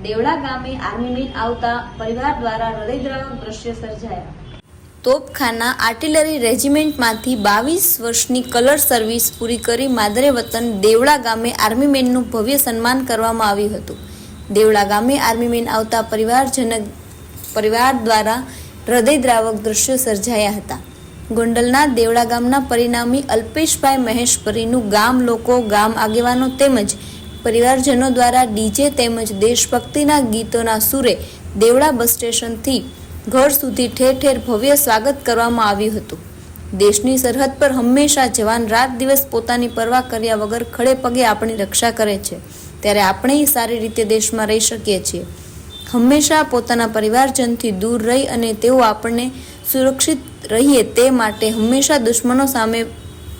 દેવળા ગામે army main આવતા પરિવાર દ્વારા હૃદયદ્રાવક દ્રશ્ય સર્જાયા। તોપખાના આર્ટિલરી રેજિમેન્ટમાંથી 22 વર્ષની કલર સર્વિસ પૂરી કરી માદરે વતન દેવળા ગામે આર્મી મેનનું ભવ્ય સન્માન કરવામાં આવ્યું હતું। દેવળા ગામે આર્મી મેન આવતા પરિવાર દ્વારા હૃદયદ્રાવક દ્રશ્યો સર્જાયા હતા। ગોંડલના દેવળા ગામના પરિણામી અલ્પેશભાઈ મહેશપરીનું ગામ લોકો, ગામ આગેવાનો તેમજ પરિવારજનો દ્વારા ડીજે તેમજ દેશભક્તિના ગીતોના સુરે દેવળા બસ સ્ટેશનથી ઘર સુધી ઠેર ઠેર ભવ્ય સ્વાગત કરવામાં આવ્યું હતું। દેશની સરહદ પર હંમેશા જવાન રાત દિવસ પોતાની પરવા કર્યા વગર ખડે પગે આપણી રક્ષા કરે છે, ત્યારે આપણે સારી રીતે દેશમાં રહી શકીએ છીએ। હંમેશા પોતાના પરિવારજનથી દૂર રહી અને તેઓ આપણને સુરક્ષિત રહીએ તે માટે હંમેશા દુશ્મનો સામે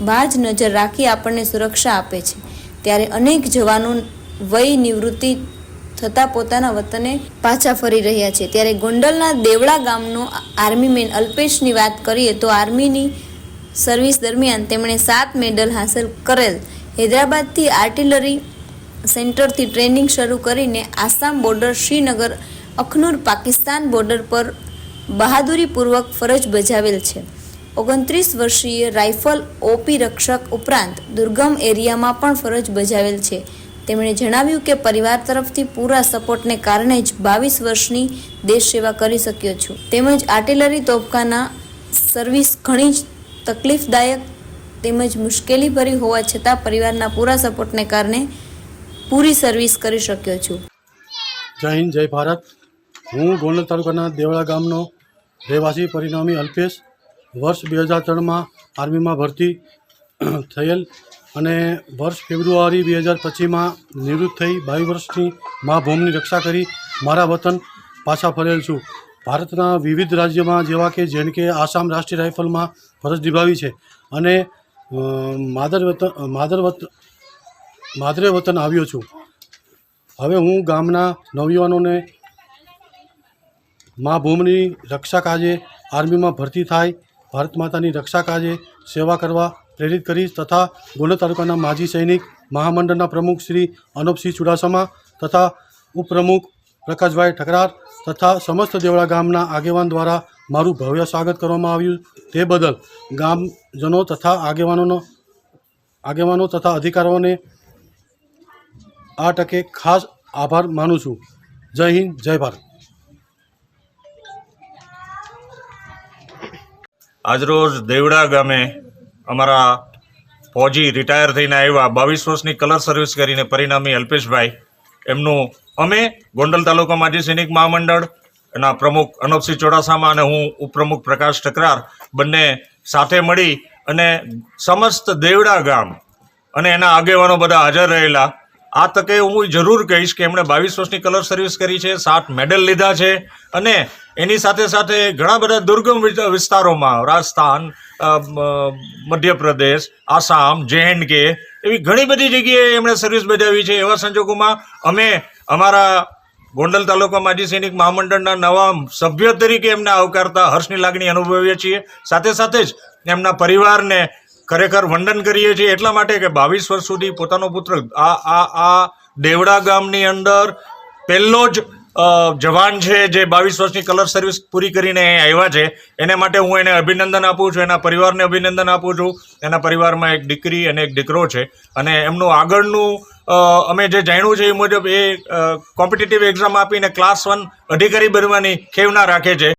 બાજ નજર રાખી આપણને સુરક્ષા આપે છે। ત્યારે અનેક જવાનો વય નિવૃત્તિ થતા પોતાના વતને પાછા ફરી રહ્યા છે। ત્યારે ગોંડલના દેવળા ગામનો આર્મી મેન અલ્પેશની વાત કરીએ તો આર્મીની સર્વિસ દરમિયાન તેમણે 7 મેડલ હાંસલ કરેલ। હૈદરાબાદથી આર્ટિલરી સેન્ટરથી ટ્રેનિંગ શરૂ કરીને આસામ બોર્ડર, શ્રીનગર, અખનૂર, પાકિસ્તાન બોર્ડર પર બહાદુરીપૂર્વક ફરજ બજાવેલ છે। 29 વર્ષીય રાઇફલ ઓપી રક્ષક ઉપરાંત દુર્ગમ એરિયામાં પણ ફરજ બજાવેલ છે। તેમણે જણાવ્યું કે પરિવાર તરફથી પૂરા સપોર્ટને કારણે જ 22 વર્ષની દેશ સેવા કરી શક્યો છું। તેમજ આર્ટિલરી તોપખાના સર્વિસ ઘણી જ તકલીફદાયક તેમજ મુશ્કેલી ભરી હોવા છતાં પરિવારના પૂરા સપોર્ટને કારણે પૂરી સર્વિસ કરી શક્યો છું। જય હિન્દ, જય ભારત। હું ગોંડલ તાલુકાના દેવળા ગામનો રહેવાસી પરિણામી અલ્પેશ વર્ષ 2003માં આર્મીમાં ભરતી થયેલ અને વર્ષ ફેબ્રુઆરી 2025માં નિવૃત્ત થઈ 22 વર્ષની મા ભૂમિની રક્ષા કરી મારા વતન પાછા ફરેલ છું। ભારતના વિવિધ રાજ્યમાં જેવા કે જેનકે આસામ રાષ્ટ્રીય રાઇફલમાં ફરજ નિભાવી છે અને માદરે વતન આવ્યો છું। હવે હું ગામના નવયુવાનોને મા ભૂમિની રક્ષા કાજે આર્મીમાં ભરતી થાય, ભારત માતાની રક્ષા કાજે સેવા કરવા પ્રેરિત કરીશ તથા ગોંડલ તાલુકાના માજી સૈનિક મહામંડળના પ્રમુખ શ્રી અનુપસિંહ ચુડાસમા તથા ઉપપ્રમુખ પ્રકાશભાઈ ઠકરાર તથા સમસ્ત દેવળા ગામના આગેવાન દ્વારા મારું ભવ્ય સ્વાગત કરવામાં આવ્યું તે બદલ ગામજનો તથા આગેવાનો તથા અધિકારીઓને આ તકે ખાસ આભાર માનું છું। જય હિન્દ, જય ભારત। આજરોજ દેવડા ગામે અમારા ફૌજી રિટાયર થઈને આવ્યા 22 વર્ષની કલર સર્વિસ કરીને પરિણામી અલ્પેશભાઈ એમનું અમે ગોંડલ તાલુકા માજી સૈનિક મહામંડળ એના પ્રમુખ અનુપસિંહ ચુડાસમા અને હું ઉપપ્રમુખ પ્રકાશ ઠકરાર બંને સાથે મળી અને સમસ્ત દેવડા ગામ અને એના આગેવાનો બધા હાજર રહેલા। આ તકે હું જરૂર કહીશ કે એમણે 22 વર્ષની કલર સર્વિસ કરી છે, 7 મેડલ લીધા છે અને એની સાથે સાથે ઘણા બધા દુર્ગમ વિસ્તારોમાં રાજસ્થાન, મધ્યપ્રદેશ, આસામ, JNK એવી ઘણી બધી જગ્યાએ એમણે સર્વિસ બજાવી છે। એવા સંજોગોમાં અમે અમારા ગોંડલ તાલુકા માજી સૈનિક મહામંડળના નવા સભ્ય તરીકે એમને આવકારતા હર્ષની લાગણી અનુભવીએ છીએ। સાથે સાથે જ એમના પરિવારને ખરેખર વંદન કરીએ છીએ એટલા માટે કે 22 વર્ષ સુધી પોતાનો પુત્ર આ દેવડા ગામની અંદર પહેલો જ જવાન છે જે 22 વર્ષની કલર સર્વિસ પૂરી કરીને આવ્યા છે। એને માટે હું એને અભિનંદન આપું છું, એના પરિવારને અભિનંદન આપું છું। એના પરિવારમાં એક દીકરી અને એક દીકરો છે અને એમનું આગળનું અમે જે જાણ્યું છે એ મુજબ એ કોમ્પિટિટિવ એક્ઝામ આપીને ક્લાસ 1 અધિકારી બનવાની ખેવના રાખે છે।